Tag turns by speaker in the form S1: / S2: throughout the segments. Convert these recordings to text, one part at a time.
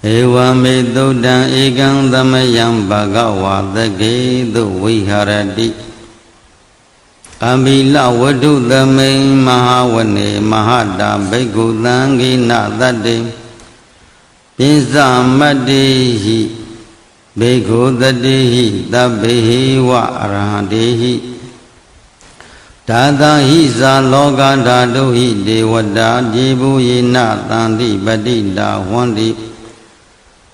S1: Eva me dodan egang damayam bhagava dagedu viharati Amila wadu damay mahawane mahada bhikkhu dangina dade Pinsa maddehi bhikkhu dadehi dabbehi wa arahadehi Tadahi sa loka dhaduhi devada jibu yena tandi badida wandi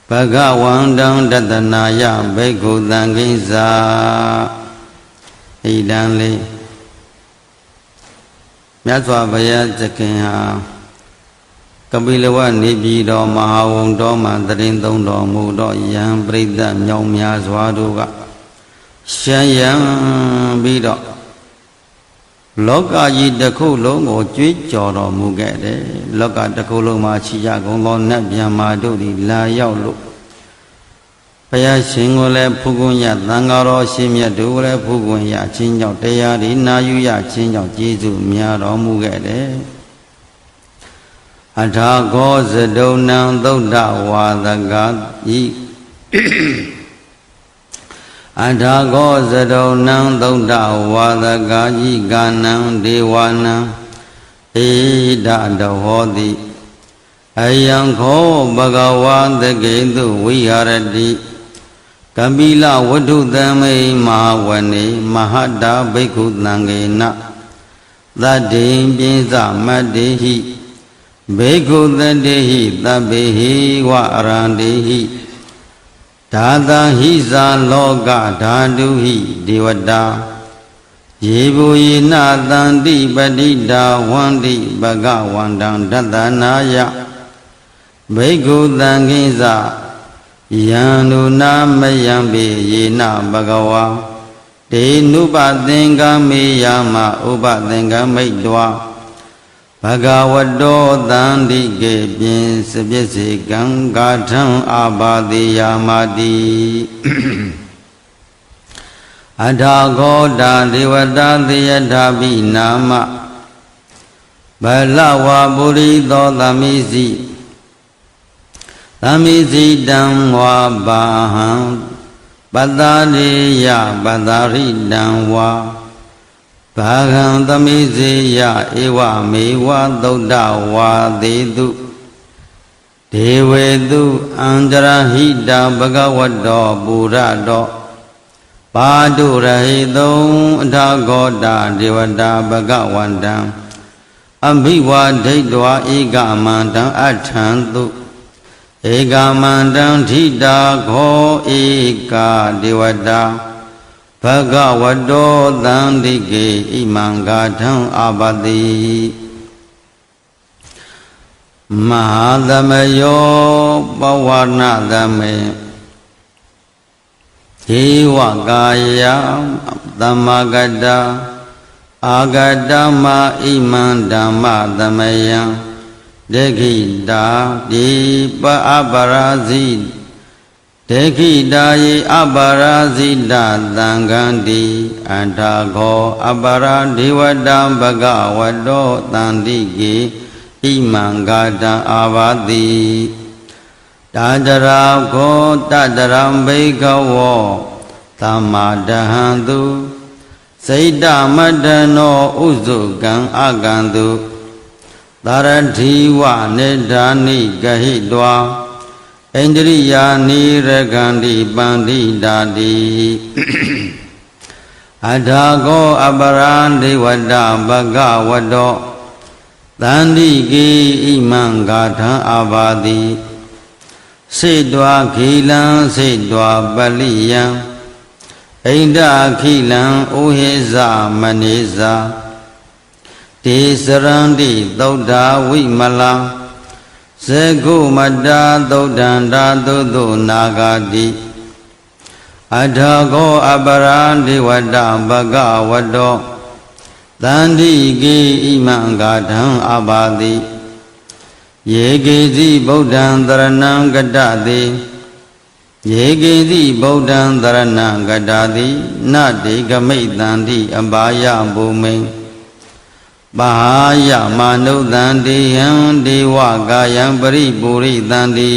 S1: Bhagavandam dadanaya bhikkhu danginsa Idan le Myatwa bhaya jakinha Kapilawa nipi do mahawang do mandarin tong do mu do yang prita nyong myaswa do ka Shayang bido Loka yi dakhu long ko chwe chaw do mu ke de Loka dakhu long ma chi ya gong lo nat pyan ma do di la yaw lo Bhaya shin ko le phu kun ya thanga ro shin myat do ko le phu kun ya chin jaw taya di na yu ya chin jaw jesu mya do mu ke de Atha ko sadonang thuddha wadaka yi Atha ko sadonang thuddha wadaka yi ganang dewanang Eda dahoti Ayang ko bhagava dagedu viharati Kapila wadu damay mahawane mahada bhikkhu dangena Dadim pinsa maddehi Bhikkhu dadehi dabbehi wa aradehi Tadahi sa loka dhaduhi devada Jibu yena tandi badida wandi bhagavandam dadanaya Bhikkhu danginsa Yanuna mayambe yena bhagava Denupa thenga meyama upa thenga maidwa Bhagavato dandi ke pin sapyase gangatham abadi yamati Atha goda devata teyathapi nama Balawa purito tamisi Tamisi damwa baham Padariya padaridam wa Bhagam tamisiya eva mewa thuddha vadetu Devetu anjarahita bhagavato purato Padurahito atha goda devata bhagavandam Abhivadhitva ekamandam atthantu Ekamandam dhita kho eka devata Bhagavato dandike imangatham abadi Mahadamayo pavanadame Hivakaya dhammagada Agadama imandama dhamayam Dekhita dipa aparazid Dekhita ye aparazida dhanganti Anthago aparadivada bhagavato tandike imangada avadi Tajarako tajaram bhikkhavo Tamadahantu Saita madano uzukam agantu Taradhiva nedhani gahidva Indriya niragandi bandidadi Adhago aparandivada bhagavato Tandike imangatha avadi Siddva khilam siddva baliyam Inda khilam uheza maneza Tisarandi thuddha vimala Sekhu madda thuddhanda thuddhu nagati Adhago aparandivada bhagavato Tandike imangatham abadi Yeketi buddham dharanam gadati Yeketi buddham dharanam gadati Nati gamaitanti abhaya bhume Bahaya manu danti yang dewa gayam paripuri danti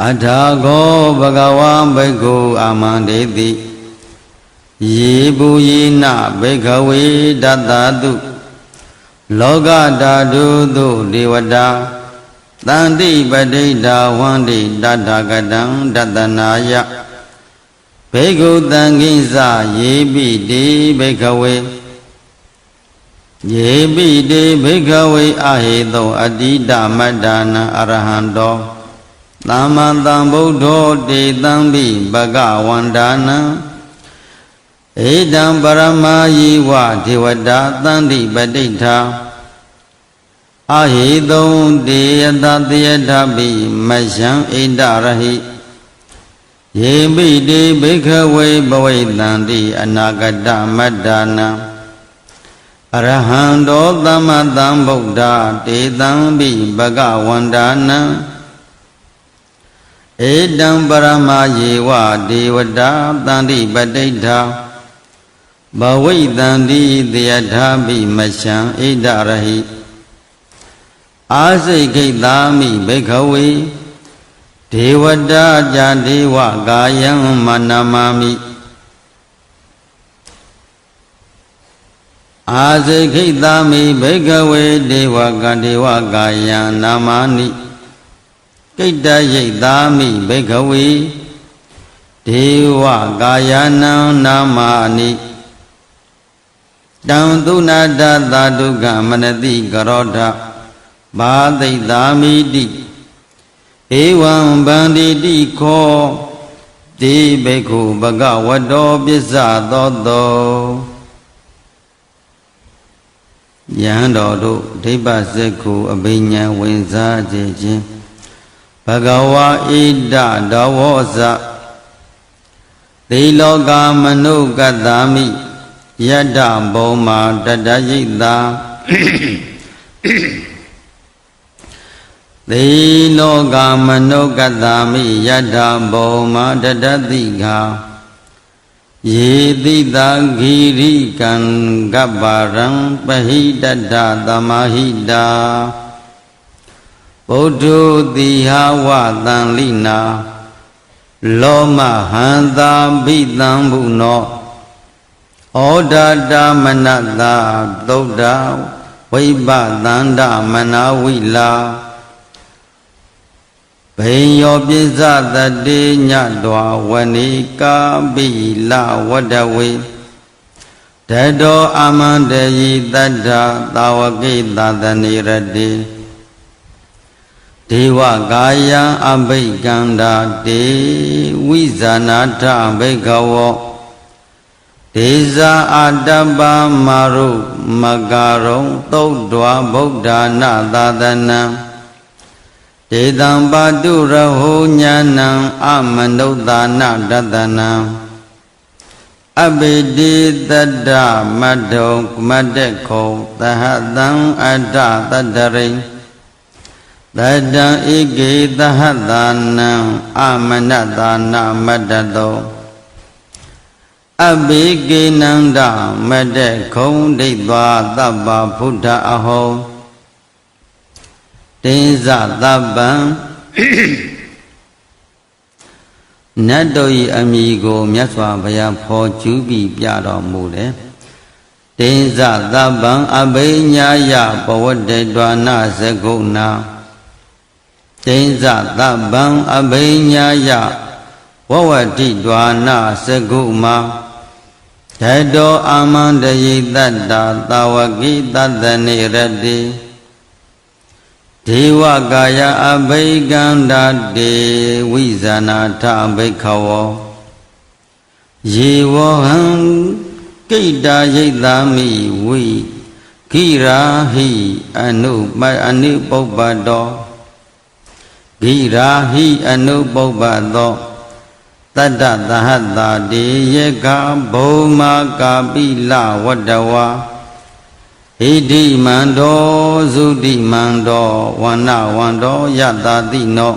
S1: အထာကောဘဂဝံဘိက္ခုအာမန္တေတိယေပုယေနဘိက္ခဝေတတ္တတုလောကဓာတုသုဒေဝတာတန္တိပဋိဒါဝန္တိတတ္ထကတံတတနာယဘိက္ခုသံဃိစယေပိတိဘိက္ခဝေယေပိတိဘိက္ခဝေအဟေသောအတိတမတ္တာနံအရဟံတောသမ္မာသမ္ဗုဒ္ဓောတေတံပိဘဂဝန္တာနံဧတံပရမယေဝဒေဝတာတန္တိပဋိဋ္ဌာအဟေတုံတေယတတယထပိမယံဣန္ဒရဟိယေပိတိဘိက္ခဝေဘဝိတန္တိအနာဂတမတ္တာနံအရဟံတောသမ္မာသမ္ဗုဒ္ဓတေတံပိဘဂဝန္တာနံဧတံပရမယေဝဒေဝတာတန္တိပဋိဋ္ဌာဘဝိတန္တိတယထာပိမရှံဣဒရဟိအာစိတ်ခိတာမိဘိက္ခဝေဒေဝတာဇာဒေဝကာယံမနမာမိအာစိတ်ခိတာမိဘိက္ခဝေဒေဝကာယံနာမာနိကိတ္တယိတာမိဘိက္ခဝေဒေဝကာယနံနာမာနိတံသုနာတသာဒုက္ခမနတိကရောဓဘာသိတာမိတိဧဝံဗန္တိတိခောတိဘိက္ခုဘဂဝတောပစ္စသောတောယံတော်တို့ဒိဗ္ဗစက္ခုအဘိညာဝင်စားခြင်းဘဂဝါဣဒဒဝောဇသေလောကမနုကတ္တာမိယတ္တဘုံမာတတယိတာသေလောကမနုကတ္တာမိယတ္တဘုံမာတတတိဃာယေတိတာဂိရိကံကပ္ပရံပဟိတတ္တသမဟိတာဗုဒ္ဓတိဟာဝတံလိနာလောမဟံသာဘိတံဘုနောဩဒတာမနတာသုဒ္ဓဝိပသန္တမနာဝိလာဘိယောပိစသတေညတောဝဏိကာပိလဝတ္တဝေတတောအမန္တယိတတ္ထသာဝကိသသနေရတိဒေဝကာယံအဘိကန္တာတေဝိဇာနာထဘိက္ခဝောဒေဇာအတ္တပမာရုမကာရုံသုတ်တော်ဗုဒ္ဓနာသာသနံဒေတံပါတုရဟောညာဏံအမနုဿာနတတနံအဘိတိတတ္တမတ္တုမတ္တခောသဟတံအတ္တတတ္တရိတတံဧကေသဟတာနံအမနတာနာမတ္တတောအဘိကေနန္ဒမတ္တခုံဒိဋ္ဌာသဗ္ဗဗုဒ္ဓအဟောတေဇသဗ္ဗံနတ်တို့၏အမိကိုမြတ်စွာဘုရားဖော်ကျူးပြီးပြတော်မူတယ်တေဇသဗ္ဗံအဘိညာယဘဝတ္တေတွာနာဇဂုဏတေဇသဗ္ဗံအဘိညာယဝဝတိတွာနာဇဂုမဓတောအာမန္တယိတတ္တသာဝကိတတနေရတိဒေဝကာယအဘိကန္တာတေဝိဇာနာထဘိက္ခဝောယေဝဟံကိတ္တာယိတာမိဝိခိရာဟိအနုပုပ္ပတောခိရာဟိအနုပုပ္ပတောတတ္တသဟတာတေယေကဘုံမာကာပိလဝတ္တဝါဣတိမန္တောသုတိမန္တောဝန္နဝန္တောယတာတိနော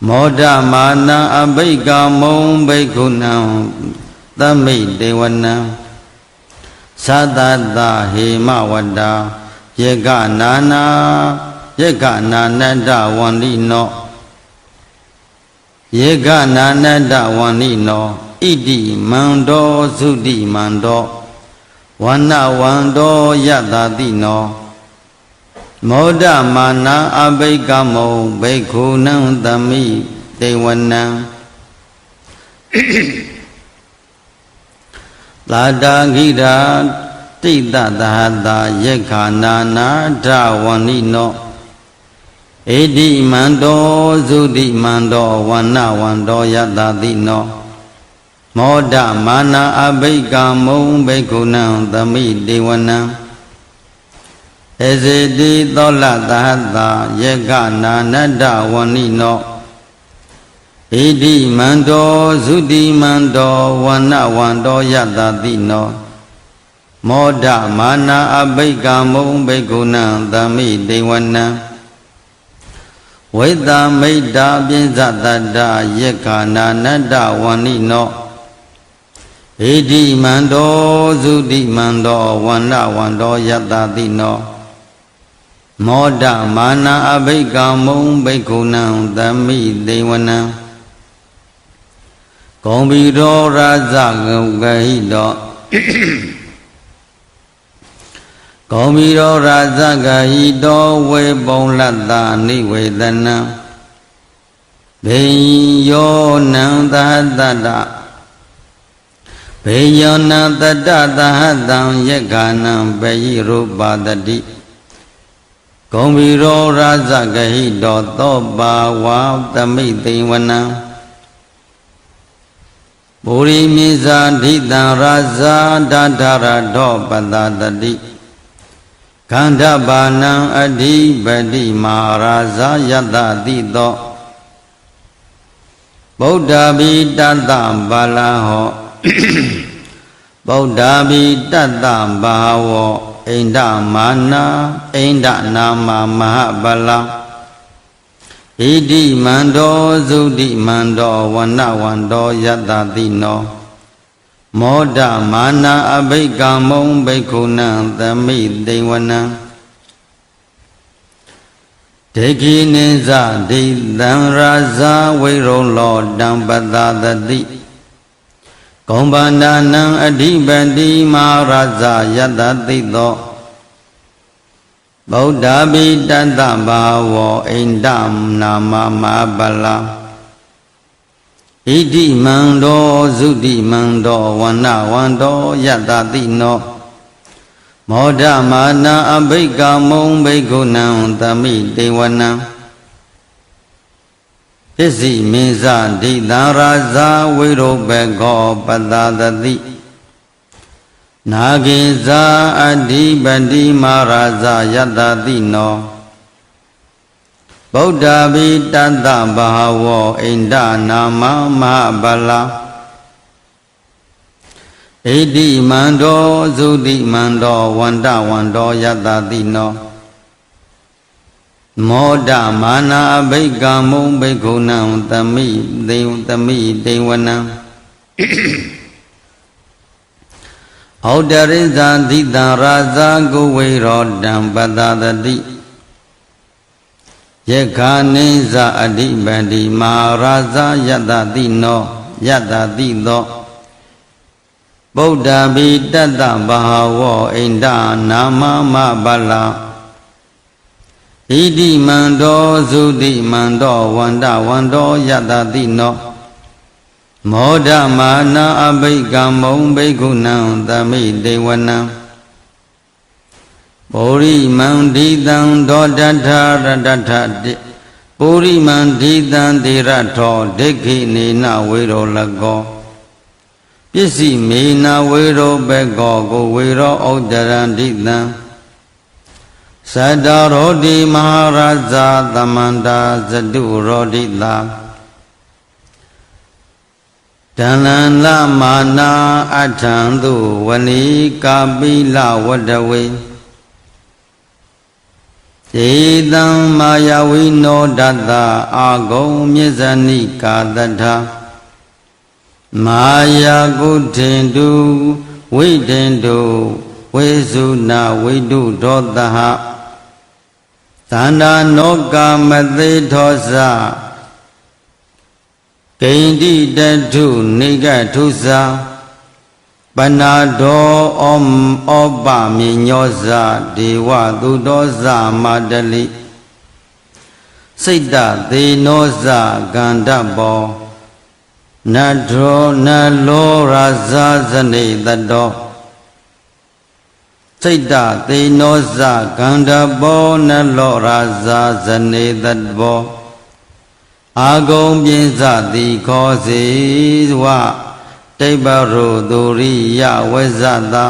S1: မောဒမာနံအဘိကာမုံဘိက္ခုနံသမိတ်ဒေဝနံသတ္တတဟေမဝတ္တာယေကနာနန္ဒဝန္တိနော ယေကနာနတ္တဝန္နိနောဣတိမန္တောသုတိမန္တောဝန္နဝန္တောယတတိနောမောဒမာနာအဘိကမောဘိက္ခုနံသမိတေဝနံသာတာဂိရာတိတသဟတာယေခာနာနာထဝန္နိနောဣတိမန္တောသုတိမန္တောဝန္နဝန္တောယတတိနောမောဒမာနာအဘိကမောဘိက္ခုနံသမိတေဝနံဧစေတိသောလသဟတာယေကနာနတ္တဝန္နိနောဣတိမန္တောသုတိမန္တောဝန္နဝန္တောယတတိနောမောဒမာနာအဘိကမောဘိက္ခုနံသမိတေဝနံဝိတမိတ္တာပိစ္ဆတတ္တယေခာနာနတ္တဝန္နိနောဣတိမန္တောသုတိမန္တောဝန္နဝန္တောယတတိနောမောဒမာနာအဘိကမောဘိက္ခုနံသမိတေဝနံဂုံဘီရောရာဇဂုဂဟိတောဂုံဘီရောရာဇဂဟိတောဝေပုံလတ္တနိဝေဒနံဘေယောနံသဟတတဘေယောနံတတသဟတံယေခာနံဘေယိရူပတတိဂုံဘီရောရာဇဂဟိတောသောပါဝါသမိတေဝနံပုရိမိဇာဓိတံရာဇာဒဋ္ဌရတောပတတတိခန္ဓဘာနံအဓိပတိမဟာရာဇယတတိတောဗုဒ္ဓဘိတတ္တဘာလဟောဗုဒ္ဓဘိတတ္တဘာဝောအိန္ဒမာနာအိန္ဒနာမမဟာဗလဣတိမန္တောသုတိမန္တောဝန္နဝန္တောယတတိနောမောဒမာနာအဘိကမောဘိက္ခုနံသမိတေဝနံဒေခိနိဇဒိတံရာဇဝိရုံလောတံပတသတိဂုံဗန္ဒနံအဓိပတိမဟာရာဇယတတိသောဗုဒ္ဓဘိတတ္တဘာဝောအိန္ဒနာမမဗလဣတိမန္တောသုတိမန္တောဝန္နဝန္တောယတတိနောမောဒမာနာအဘိကမောဘိက္ခုနံသမိတေဝနံပစ္စည်းမင်းဇဒိတံရာဇဝိရုပခောပတသတိနာဂေဇာအဓိပတိမဟာရာဇယတတိနောဗုဒ္ဓဘိတတ္တဘာဝောအိန္ဒနာမမဟာဗလဣတိမန္တောသုတိမန္တောဝန္တဝန္တောယတတိနောမောဒမာနာအဘိကမောဘိက္ခုနံသမိတေဝနံဩတရိဇာဓိတံရာဇဂုဝေရောတံပတသတိယေခာနိဇာအဓိပတိမဟာရာဇယတတိနောယတတိသောဗုဒ္ဓဘိတတ္တဘာဝောအိန္ဒနာမမဗလဣတိမန္တောသုတိမန္တောဝန္တဝန္တောယတတိနောမောဒမာနာအဘိကမောဘိက္ခုနံသမိတေဝနံပုရိမန္တိတံဒောတထရတထတိပုရိမန္တိတံတိရထောဒိဋ္ဌိနေနဝေရောလကောပစ္စည်းမေနဝေရောဘကောကိုဝေရောဩတရန္တိတံသတ္တရောတိမဟာရာဇသမန္တာဇတုရောတိတာတဏ္ဍလမာနာအထံသူဝဏီကာပိလဝတ္တဝေဧတံမာယဝိနောဒတ္တအာဂုံမြေဇဏိကာတထမာယာကုထေန္တုဝိတေန္တုဝေစုနာဝိတုဒောတဟသန္တာနောကာမသေထောဇ ကိန္တိတထုနေကထုစာပနာဒောဩပမြေညောဇဒေဝသူတော်ဇမာတလိစိတ်တသေနောဇကန္တဘောနထောနလောရာဇဇနေတတောစိတ်တသေနောဇကန္တဘောနလောရာဇဇနေတတောအာဂုံပြင်းစသည်ခောစေဝတိပ္ပရောဒုရိယဝဇ္ဇတာ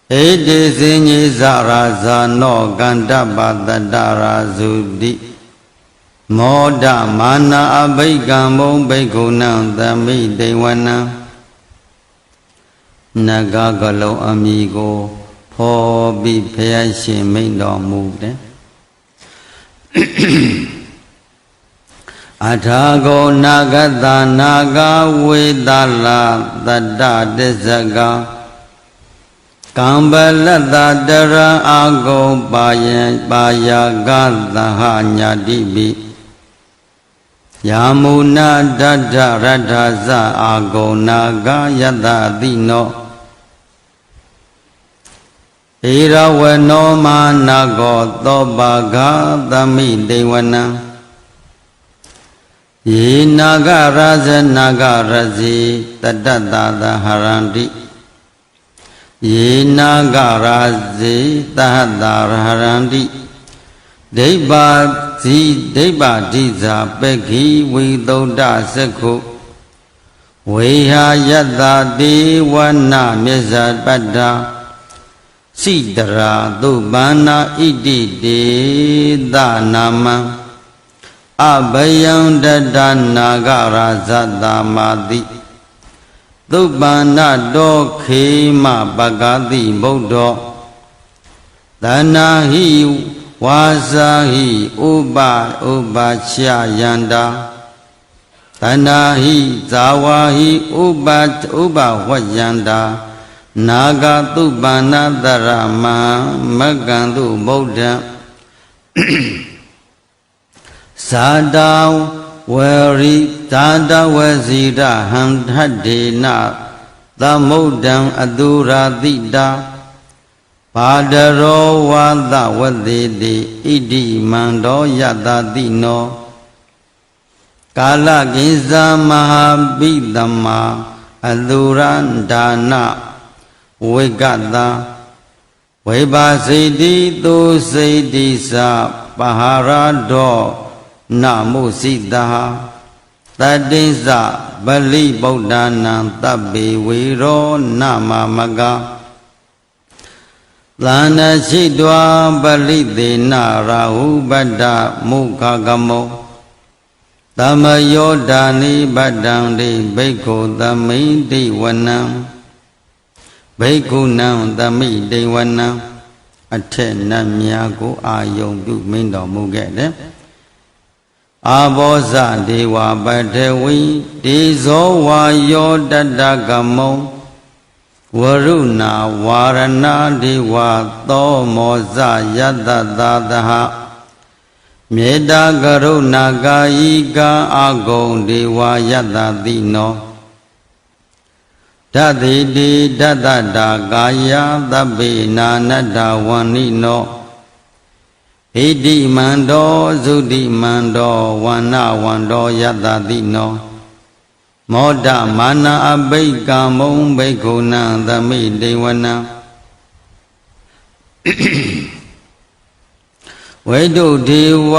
S1: ဣတိစဉ္ညေဇရာဇာနောကန္တပတတရာဇုတိမောဒမာနာအဘိကံဘုံဘိက္ခုနံသမိတေဝနံနဂကလုံးအမိကိုဖော်ပြီးဖျက်ရှင်မိန်တော်မူတယ်အထာဂောနာဂတနာဂဝေတလာတတ္တတစ္ဆကကံပလတ္တတရံအာဂောပါယံပါယကသဟညာတိပိယာမုနာတတ္ထရတ္ထဇအာဂောနာဂယတတိနောဧရဝနောမာနာဂောသောပါဂသမိတေဝနံယေနာဂရာဇနာဂရဇေတတ္တတာသဟရန္တိယေနာဂရာဇေတဟတ္တာရဟရန္တိဒိဗ္ဗာဇိဒိဗ္ဗာဒိဇာပက္ခိဝိသုဒ္ဓစက္ခုဝေဟာယတ္တာဒေဝနာမေဇာပတ္တာစိတရာသုဘာနာဣတိတေသနာမံအဘယံတတနာဂရာဇတမာတိသုပ္ပန္နတောခေမပဂတိဗုဒ္ဓောသနာဟိဝါစာဟိဥပချယန္တာသနာဟိဇာဝါဟိဥပဝယန္တာနာဂသုပ္ပန္နတရမံမကံတုဗုဒ္ဓံဇာတာဝရိဇာတဝစီရဟံထဒေနသမုဒ္ဒံအတုရာတိတာဘာဒရောဝါသဝတိတိဣတိမန္တောယတတိနောကာလကိဇာမဟာပိတမအတုရန္ဒါနဝိကတဝိပါစိတိသုစိတိသပဟာရတောနမုစိတာတတိဇဗလိဗုဒ္ဓနာတပ္ပေဝေရောနမမကသန္နရှိတွာပလိသေနရာဟုပတ္တမုခကမောသမယောဒာနိပတ္တံတိဘိက္ခုသမိတိဝနံဘိက္ခုနံသမိတိဝနံအထက်နတ်များကိုအာယုံပြုမင်းတော်မူခဲ့တယ်အာဘောဇဒေဝပတဝီဒေဇောဝါယောတတကမောဝရုဏဝါရဏဒေဝသောမောဇယတသာသဟမေတ္တာကရုဏာကာယိကအာဂုံဒေဝယတတိနောဓတ္တိတိဓတ္တတာကာယသဗ္ဗေနာနတ္တဝန္နိနောဣတိမန္တောသုတိမန္တောဝန္နဝန္တောယတတိနောမောဒမာနာအဘိကံမုံဘိက္ခုနံသမိတေဝနံဝိတုဒေဝ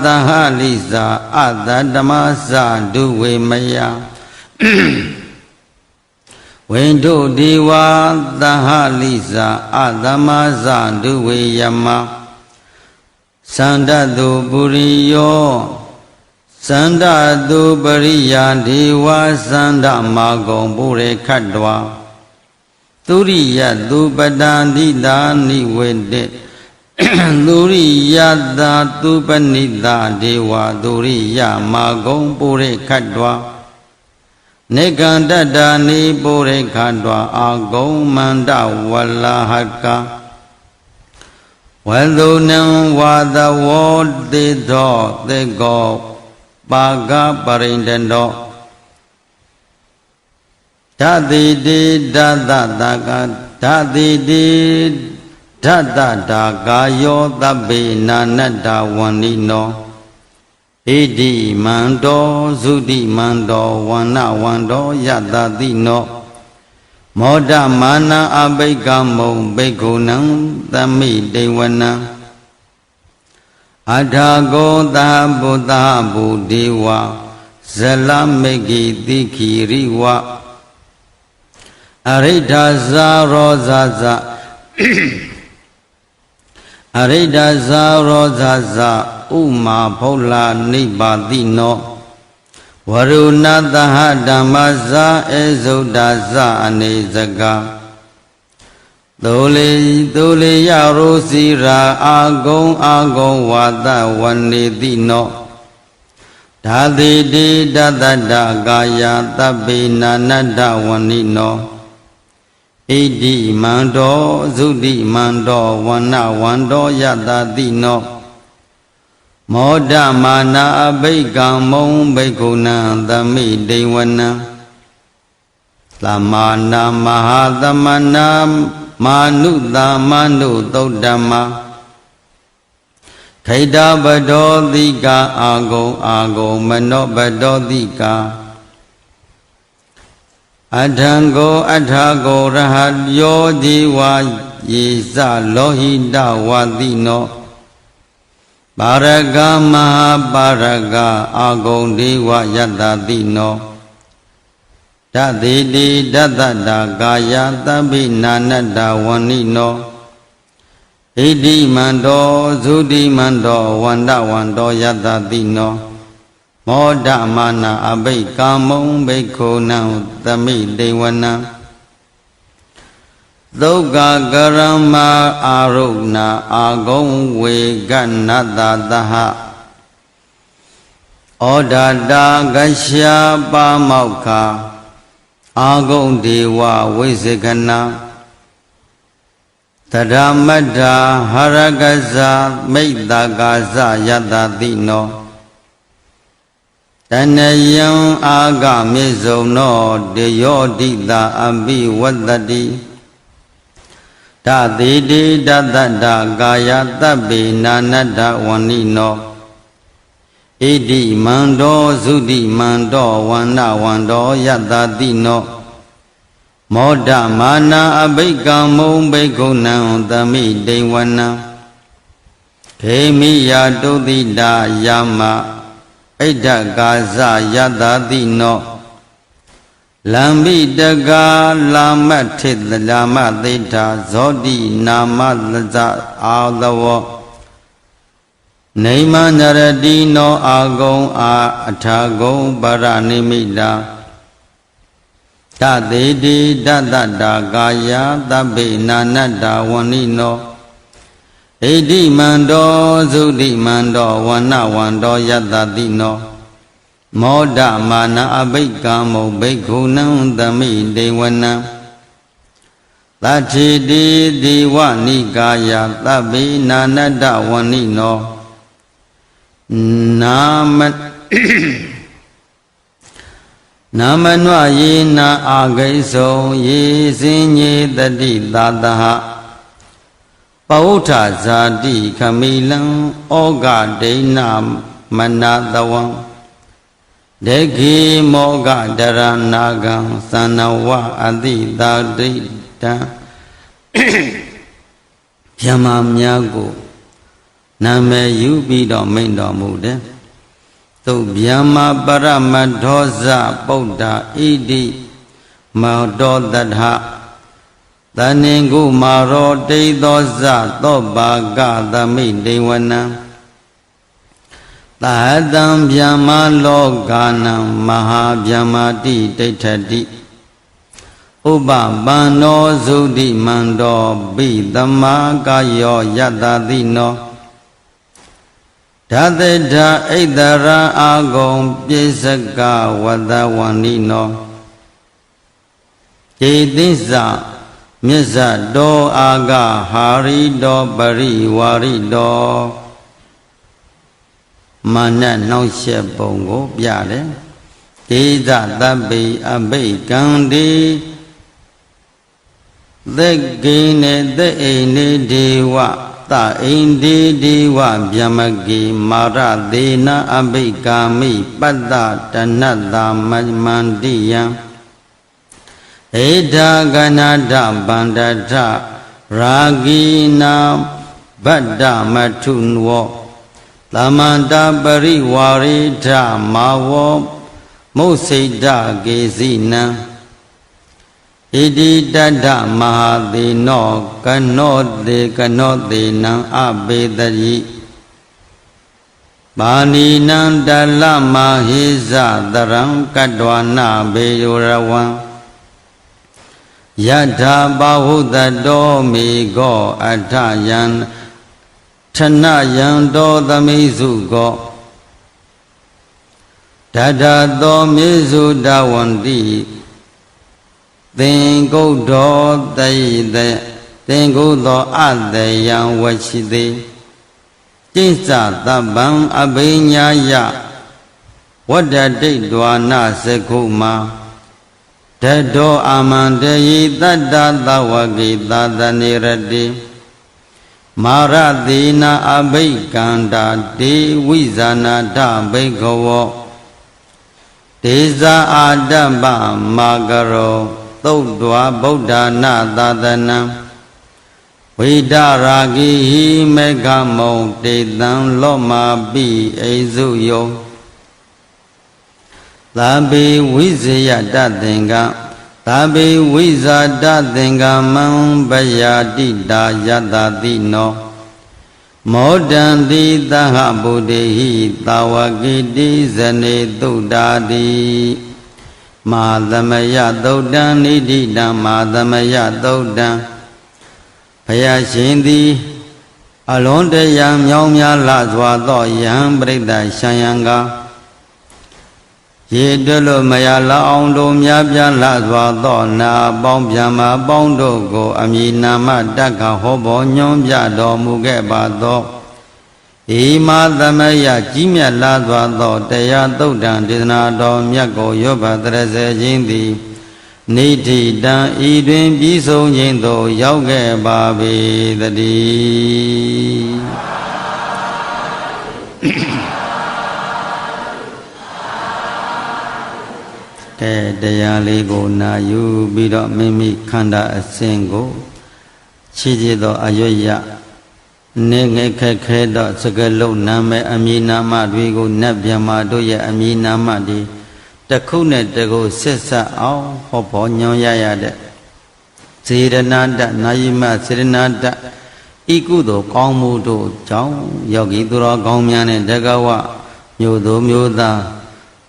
S1: သဟလိစာအတဓမ္မစဒုဝေမယဝိတုဒေဝသဟလိစာအသမစဒုဝေယမသန္တတုပုရိယောသန္တတုပရိယာဒေဝသန္တမာဂုံပုရေခတ္တဝါသုရိယတုပတံတိတာနိဝေတေသုရိယတာတုပနိတာဒေဝသုရိယမာဂုံပုရေခတ္တဝါနေကန္တတာနိပုရေခတ္တဝါအာဂုံမန္တဝလဟကဝသုနံဝါသဝောတေသောသေကော ပါကပရိန္ဒတောဓာတိတိဓာတတာကဓာတိတိဓာတတာကာယောသဗ္ဗေနာနတ္တဝန္နိနောဣတိမန္တောသုတိမန္တောဝန္နဝန္တောယတတိနောမောဒမာနအဘိကမုံဘိက္ခုနံသမိတေဝနံအထာကောသဗုဒ္ဓဗုဒေဝဇလမေကိတိခိရိဝအရိဋ္ဌဇာရောဇာဇအရိဋ္ဌဇာရောဇာဇဥမာဖုလနိဗ္ဗာတိနောဝရုဏသဟဓမ္မဇာဧဇုဒ္ဒဇအနေဇကတိုလေယရောစီရာအာဂုံဝါဒဝနေတိနောဓာတိတိတတ္တကာယသဗ္ဗေနာနတ္တဝနိနောဣတိမန္တောသုတိမန္တောဝန္နဝန္တောယတတိနောမောဒမာနာအဘိကမုံဘိက္ခုနံသမိတေဝနံသမနာမဟာသမနာမာနုသမနုသုတ်တမခိတပတောတိကာအာဂုံမနောပတောတိကာအထံကိုအထာကိုရဟယောဒီဝါယေဇလောဟိတဝါတိနောပါရကမဟာပါရကအာဂုံဒီဝယတတိနောဓာတိတိဓတ္တကာယသဗ္ဗိနာနတ္တဝန္နိနောဣတိမန္တောသုတိမန္တောဝန္ဒဝန္တောယတတိနောမောဒမာနအဘိကာမုံဘိက္ခုနံသမိတေဝနံသုက္ကကရမအာရုဏအာဂုံဝေကနတသဟဩဒတာကရှာပါမောက္ခအာဂုံဒေဝဝိစေခဏတရမတ္ထာဟရကဇာမိတ်တကာဇယတတိနောတဏယံအာဂမေဇုံနောတေယောတိတာအပိဝတ္တတိဓာတိတိဓတ္တကာယသဗ္ဗေနာနတ္တဝန္နိနောဣတိမန္တောသုတိမန္တောဝန္နဝန္တောယတတိနောမောဒမာနာအဘိကမုံဘိက္ခုနံသမိတေဝနံခေမိယာတုတိတာယမဣဒ္ဓကာဇယတတိနောလံမိတကာလာမထိတလာမသေထာဇောတိနာမသဇအာသဝနေမနရတိနောအာဂုံအာအထာဂုံပရနိမိတာဓာတိတိဓတ္တကာယသဗ္ဗေနာနတ္တဝန္နိနောဣတိမန္တောသုတိမန္တောဝန္နဝန္တောယတတိနောမောဒမာနအဘိကာမုံဘိက္ခုနံသမိတေဝနံသတ္ထိတိဒီဝနိကာယသဗ္ဗေနာနတ္တဝန္နိနောနာမနွယေနာအာဂိသောယေစင်ညေတတိသာတဟပဝဋ္ဌဇာတိခမိလံဩဃဒိဏမနာတဝံဒေခိမောဃဒရနာဂံသနဝအတိတာတိတံဗျမများကိုနာမည်ယူပြီးတော့မိန့်တော်မူတယ်သုဗျမပရမထောဇပုဒ္ဓဣတိမောတောတထသနင်္ကုမာရောတိသောဇသောပါကသမိတေဝနံသဟတံဗျမလောကာနံမဟာဗျမတိဋ္ဌတိဥပပန္နောသုတိမန္တောဘိသမာကာယောယတတိနောဓာတေဓာဣတရာအာဂုံပိစကဝတဝန္နိနောဣတိစ္စမြစ္ဆတောအာဂဟာရိတောပရိဝါရိတော မာနနှောင့်ယှက်ပုံကိုပြတယ်ဒေသသဗ္ဗေအဘိကံတိသက်ကိနေသက်အိနေဒေဝသအိန္ဒေဒေဝဗျမကေမာရသေနအဘိကာမိပတ္တတဏတ္တမမန္တိယံဧဒါကနာဒဗန္ဒထရာဂိနာဗတ္တမထုနဝသမန္တပရိဝါရိထမာဝောမုစိတ္တကေစီနံဣတိတတ္ထမဟာသေနောကနောသေနံအပေတရိပါဏိနံတလမဟိဇတရံကတ္တဝနာဘေယောရဝံယထာဘာဟုတတောမေကောအထယံထနယံတောသမိစုကောဒဒသောမေစုတဝန္တိသင်္ကုတ်တော်တိတေသင်္ကုတ်သောအတေယံဝရှိတိကျိစ္စသဗ္ဗံအဘိညာယဝတ္တတိတ်ဒွာနာစကုမာဓတောအာမန္တယေတတ္တသဝကေသာသနေရတိမာရသေနာအဘိကန္တာဒေဝိဇာနာထဘိက္ခဝောဒေဇာအာတ္တပမာကရောသုတ်တွာဗုဒ္ဓနာသာသနံဝိဒရာဂိဟိမေဃမုံတေတံလောမာပိအိစုယောသာဘေဝိဇယတသင်္ကသာဘေဝိဇာတသင်္ကမံပယာတိတာယတတိနောမောဒံတိသဟဗုဒ္ဓေဟိသာဝကိတိဇနေသုဒ္ဓာတိမာသမယသုတ်တံနိဒိတံမာသမယသုတ်တံဘုရားရှင်သည်အလွန်တရာမြောင်းများလှစွာသောယံပရိသတ်ရှံယံကရေတွလို့မရလောက်အောင်တို့များပြားလှစွာသောနာပေါင်းပြမပေါင်းတို့ကိုအမည်နာမတက္ကဟောဘောညွှန်ပြတော်မူခဲ့ပါသောဣမာသမယကြီးမြတ်လာစွာသောတရားသုတ်တံဒေသနာတော်မြတ်ကိုရောဘတရစေခြင်းသည်နိဋ္ဌိတံဤတွင်ပြီးဆုံးခြင်းသို့ရောက်ခဲ့ပါပေသတည်းတရားလေးကိုနာယူပြီးတော့မိမိခန္ဓာအစဉ်ကိုချီးကျသောအရွတ်ရနေငယ်ခက်ခဲသောစကလုံးနာမည်အမည်နာမတွေကိုနတ်ဗျမတို့ရဲ့အမည်နာမတွေတစ်ခုနဲ့တစ်ခုဆက်ဆက်အောင်ဟောပေါ်ညွှန်ရရတဲ့စေရနာတနာယိမစေရနာတဤကုသိုလ်ကောင်းမှုတို့ကြောင့်ယောဂီသူတော်ကောင်းများနဲ့တက္ကဝမြို့သူမြို့သား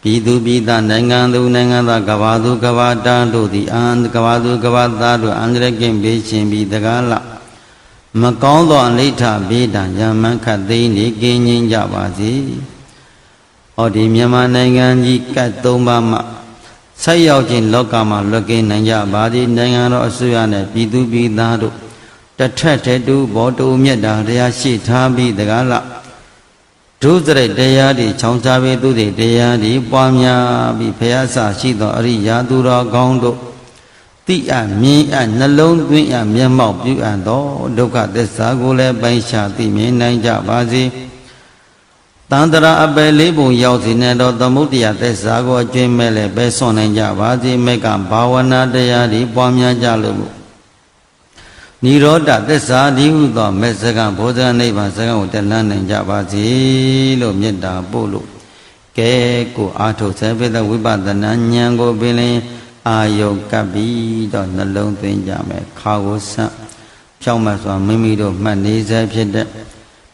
S1: ပြည်သူပြည်သားနိုင်ငံသူနိုင်ငံသားကဘာသူကဘာတန်းတို့သည်ကဘာသူကဘာသားတို့အန္တရာယ်ကင်းဘေးရှင်ပြီးတကားလမကောင်းသောအနိဋ္ဌဘေးဒဏ်ရမန်းခတ်သိမ်းနေကင်းငြိမ်းကြပါစေ။ဟောဒီမြန်မာနိုင်ငံကြီးကတ်၃ပါးမှဆက်ရောက်ခြင်းလောကမှာလွတ်ကင်းနိုင်ကြပါသည်နိုင်ငံတော်အစိုးရနဲ့ပြည်သူပြည်သားတို့တထက်ထဲတူဘောတူမြတ်တာတရားရှိထားပြီးတကားလဒုစရိုက်တရားတွေချောင်းစားပြီးသူတွေတရားတွေပွားများပြီးဖျားဆရှိသောအရိယာသူတော်ကောင်းတို့တိအမြင်အနှလုံးသွင်းအမျက်မှောက်ပြုအပ်သောဒုက္ခသစ္စာကိုလည်းပိုင်းခြားသိမြင်နိုင်ကြပါစေတန္တရာအပယ်လေးပုံရောက်စီနေသောသမုဒ္ဒရာသစ္စာကိုအကျွင်းမဲ့လည်းပဲဆွနိုင်ကြပါစေမေကဘာဝနာတရားတွေပွားများကြလို့နိရောဓသစ္စာဒီဟုသောမေစကံဘောဇနိဗ္ဗာန်စကံကိုတက်လှမ်းနိုင်ကြပါစေလို့မေတ္တာပို့လို့ကဲကိုအာထုဆေပိသဝိပဿနာဉာဏ်ကိုပင်လင်အာယုကပ်ပြီးတော့နှလုံးသွင်းကြမယ်ခါကိုဆန့်ဖြောင်းမှစွာမိမိတို့မှတ်နေစေဖြစ်တဲ့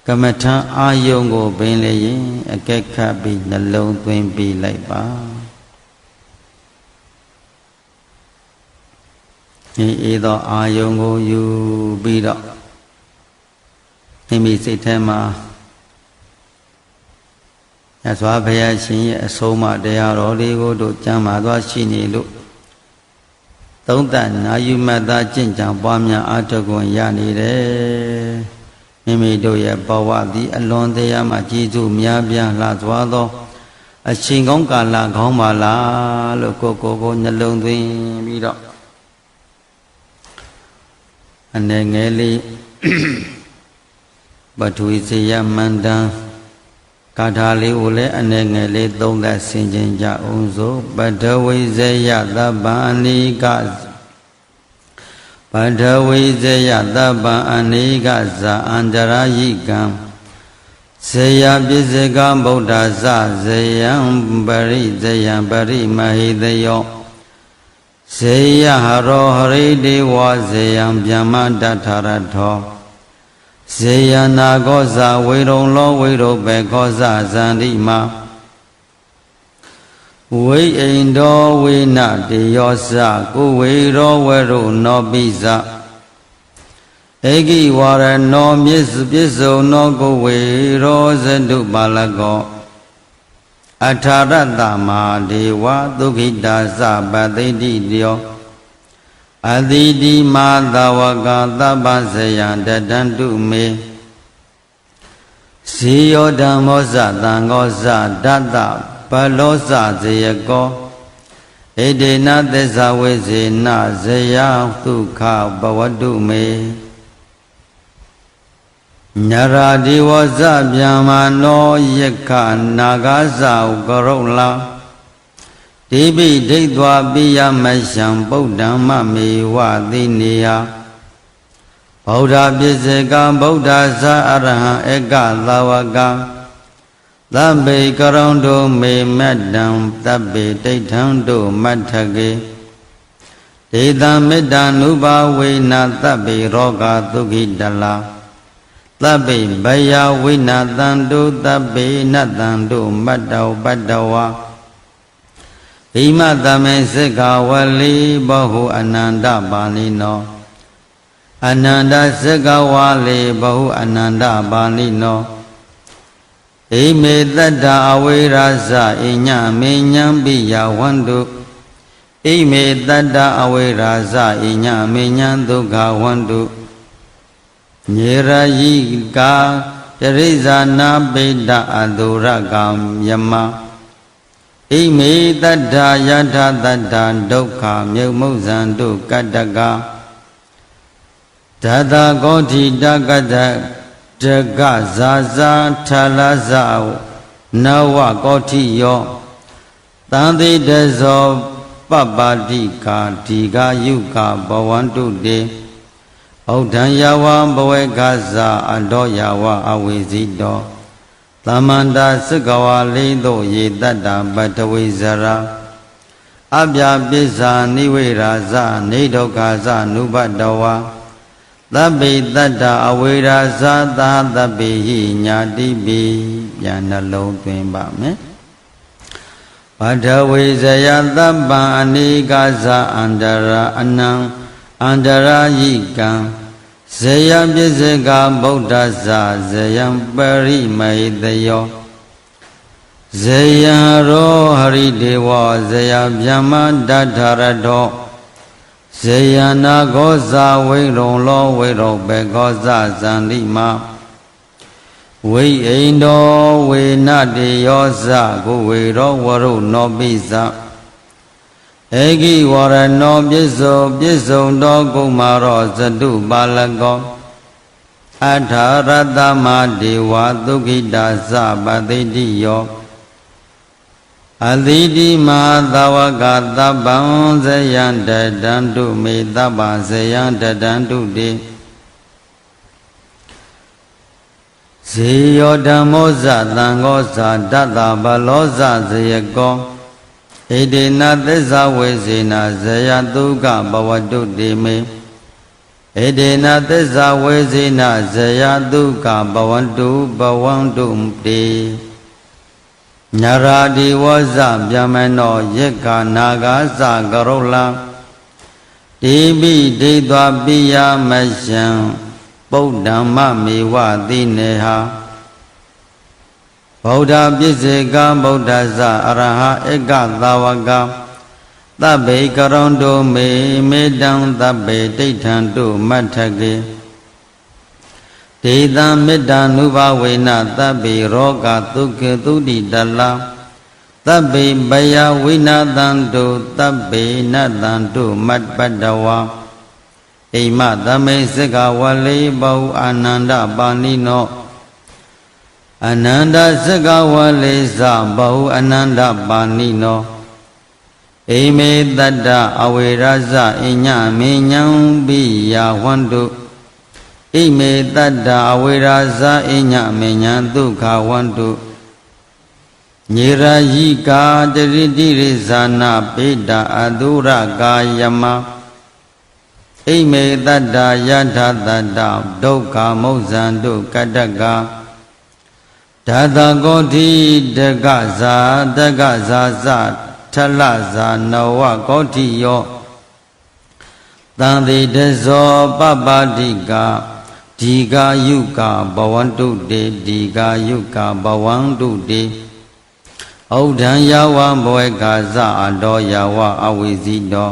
S1: ကမ္မထံအာယုကိုပင်လေရင်အကဲခတ်ပြီးနှလုံးသွင်းပြီးလိုက်ပါဒီသောအာယုကိုယူပြီးတော့မိမိစိတ်ထဲမှာရသော်ဘုရားရှင်ရဲ့အဆုံးအမတရားတော်လေးကိုတို့ကျမ်းမာသွားရှိနေလို့သုံးသနာယူမှတ်သားကျင့်ကြံပွားများအားထုတ်ခွင့်ရနေတယ် မိမိတို့ရဲ့ဘဝသည်အလွန်တရားမှကျေးဇူးများပြားလှစွာသောအချိန်ကောင်းကာလကောင်းပါလားလို့ကိုနှလုံးသွင်းပြီးတော့အနေငယ်လေးပထဝီစေယမန္တံကာထာလေးကိုလည်းအနေငယ်လေးသုံးသပ်ဆင်ခြင်ကြအောင်စို့ပထဝီစေယသဗ္ဗအနိကပထဝီစေယသဗ္ဗအနိကဇာအန္တရာယိကံစေယပိစေကဗုဒ္ဓဇစေယံပရိစေယံပရိမဟိတယောစေယဟရောဟရိဒေဝစေယံဗျမ္မတထရထောစေယနာကောဇဝေရုံလောဝေရုဘေခောဇဇန္တိမဝိအိန္ဒောဝိနတေယောဇကုဝေရောဝရုနောပိဇဧကိဝရနောမြစ္စုံနောကုဝေရောဇတုပါလကောအထာရတ္တမဟာဒေဝဒုက္ခိတာသပတိတိတယောအတိတိမာသဝကသဗ္ဗဇယံတတံတုမေဇေယောဓမ္မောဇသံဃောဇဒတ္တဘလောဇဇေယကောဣဒေနသစ္စာဝေဇေနဇယဒုက္ခဘဝတုမေညရာဒီဝဇဗျာမာနောယက္ခနာဂဇာဥကရုလာတိပိဒိဋ္ဌဝပိယမရှံဗုဒ္ဓံမမေဝသိနေယဗုဒ္ဓပစ္စေကဗုဒ္ဓဇာအရဟံဧကသာဝကသဗ္ဗေကရုံတုမေမတ္တံသဗ္ဗေဒိဋ္ဌံတုမတ္ထကေဒေသမေတ္တာနုဘာဝေနသဗ္ဗေရောဂဒုက္ခိတလာသဗ္ဗေဘယဝိနတံတုသဗ္ဗေနတံတုမတ္တောပတ္တဝါဣမတမေစက္ခဝလိဘဟုအနန္တပါဠိနောအနန္တစက္ခဝါလိဘဟုအနန္တပါဠိနောဣမေတတ္တအဝိရာဇဣညမေညံပိယဝန္တုဣမေတတ္တအဝိရာဇဣညမေညံဒုက္ခဝန္တုညေရယိကာတရိဇာနာပိတ္တအတုရကံယမဣမေတတ္ထာယထာတတ္ထာဒုက္ခမြုပ်မုဇံတုကတ္တကဓာတာကောဋ္ဌိတကတ္တတကဇာဇာထလဇာနဝကောဋ္ဌိယောတံတိတဇောပပ္ပတိကာဒီဃယုကဘဝန္တုတေဩဒံယဝံဘဝေကဇာအတောယဝအဝေဇိတောသမန္တာစက္ကဝါလိသောယေတတ္တပတဝိဇရာအပြပစ္စာနိဝေရာဇနေဒုက္ခဇနုပတ္တဝါသဗ္ဗေတတ္တအဝေရာဇသာသဗ္ဗေဟိညာတိပိပြန်နှလုံးသွင်းပါမယ်ပထဝီဇယသဗ္ဗံအနိကဇအန္တရာအနံအန္တရာယိကံဇယပစ္စေကဗုဒ္ဓဇဇယံပရိမဟိတယောဇယံရောဟရိဒေဝဇယဗျမ္မတထရတောဇယနာကောဇဝိရုံလောဝိရုဘေကောဇဇန္တိမဝိအိန္ဒောဝေနတေယောဇကုဝေရောဝရုနောပိဇဧကိဝရနောပစ္စုံတော်ကုမာရောဇတုပါလကောအထာရတ္တမဒေဝဒုက္ခိတာသပတိတိယောအတိတိမသဝကသဗ္ဗံဇယံတတံတုမေသဗ္ဗဇယံတတံတုတေဇေယောဓမ္မောဇသံဃောဇဒတ္တဘလောဇဇယကောဣဒေနသစ္စာဝေဇေနဇယတုကဘဝတုတေမေဣဒေနသစ္စာဝေဇေနဇယတုကဘဝန္တုတေညရာဒီဝဇဗျမနောယက္ခနာဂသကရုလာတိပိဒိဋ္ဌဝပိယမရှံဗုဒ္ဓံမမေဝသိနေဟာဗုဒ္ဓပစ္စေကဗုဒ္ဓဇအရဟဧကသာဝကသဗ္ဗေကရုံတုမေမေတံသဗ္ဗေဒိဋ္ဌံတုမတ္ထကေ ဒေသမေတ္တာနုဘဝေနသဗ္ဗေရောဂဒုက္ခသုတိတလသဗ္ဗေဘယဝိနာသံတုသဗ္ဗေနသံတုမတ္ပတ္တဝါအိမသမိစကဝလေဘောအာနန္ဒပါဏိနောအနန္တစကဝလေသဘောအနန္တပါဏိနောအိမေတတ္တအဝေရဇအညမေညံပိယဝန္တုဣမေတတ္တအဝေရာဇအညမေညာဒုက္ခဝန္တုညေရယိကာတရိတိရိဇာနာပိတာအတုရကာယမဣမေတတ္တယထာတတ္တဒုက္ခမုဇံတုကတ္တကဓာတကောတိတကဇာတကဇာဇထလဇာနဝကောတိယောတံတိတဇောပပတိကဒီဃာယုကာဘဝန္တုတေဒီဃာယုကာဘဝန္တုတေဩဒံယဝဘဝေကာဇအတောယဝအဝိဇိတော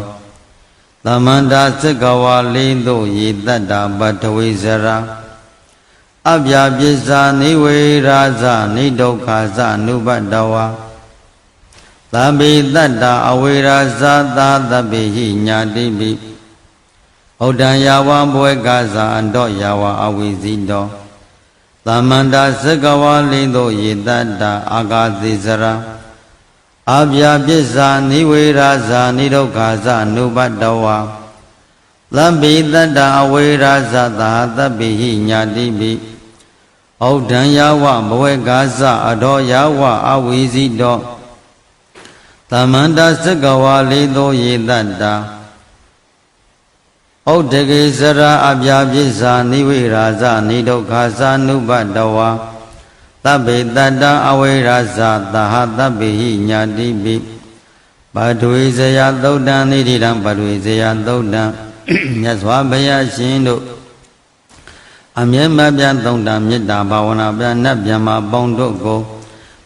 S1: သမန္တာစကဝါလိသို့ယေတတ္တပထဝေဇရာအပြာပစ္စာနိဝေရာဇနိဒုက္ခဇနုပတ္တဝါသဗ္ဗေတတ္တအဝေရာဇသာသဗ္ဗေဟိညာတိပိဩဒံယဝဘဝေကာဇအတောယဝအဝိဇိတောသမန္တာစကဝါလိသို့ယေတတ္တအာဂာတိဇရာအပြာပစ္စာနိဝေရာဇနိဒုက္ခဇနုပတ္တဝါသဗ္ဗေတတ္တအဝေရာဇသာသဗ္ဗေဟိညာတိပိဩဒံယဝဘဝေကာဇအတောယဝအဝိဇိတောသမန္တာစကဝါလိသို့ယေတတ္တဩဒကေစရာအပြာပစ္စာနိဝေရာဇနိဒုက္ခဇနုပတ္တဝါသဗ္ဗေတတ္တအဝေရာဇသာသဗ္ဗေဟိညာတိပိပထဝီဇယသုတ်တံနိတိတံပထဝီဇယသုတ်တံမြတ်စွာဘုရားရှင်တို့အမြဲမပြတ်သုံးတံမေတ္တာဘာဝနာပြနတ်ဗျမပေါင်းတို့ကို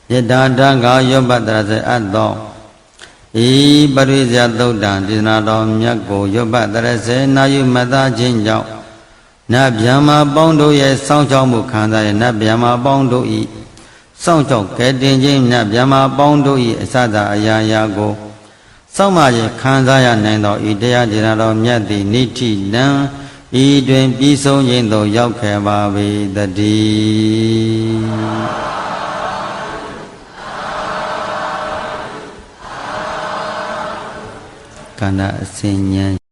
S1: မေတ္တာတံဃာယောပတ္တရစေအပ်သောဤပရိဇယသုတ်တံဒေသနာတော်မြတ်ကိုယောပတ္တရစေနာယုမတခြင်းကြောင့်နတ်ဗျမပေါင်းတို့ရဲ့စောင့်ရှောက်မှုခံစားရနတ်ဗျမပေါင်းတို့ဤစောင့်ရှောက်ကဲတင်ခြင်းနတ်ဗျမပေါင်းတို့ဤအစသာအရာရာကိုစောင့်မရခံစားရနိုင်သောဤတရားဒေသနာတော်မြတ်သည်နိဋ္ဌိနံဤတွင်ပြီးဆုံးခြင်းသို့ရောက်ခဲ့ပါ၏တည်းကန္နာအစဉ်ဉာဏ်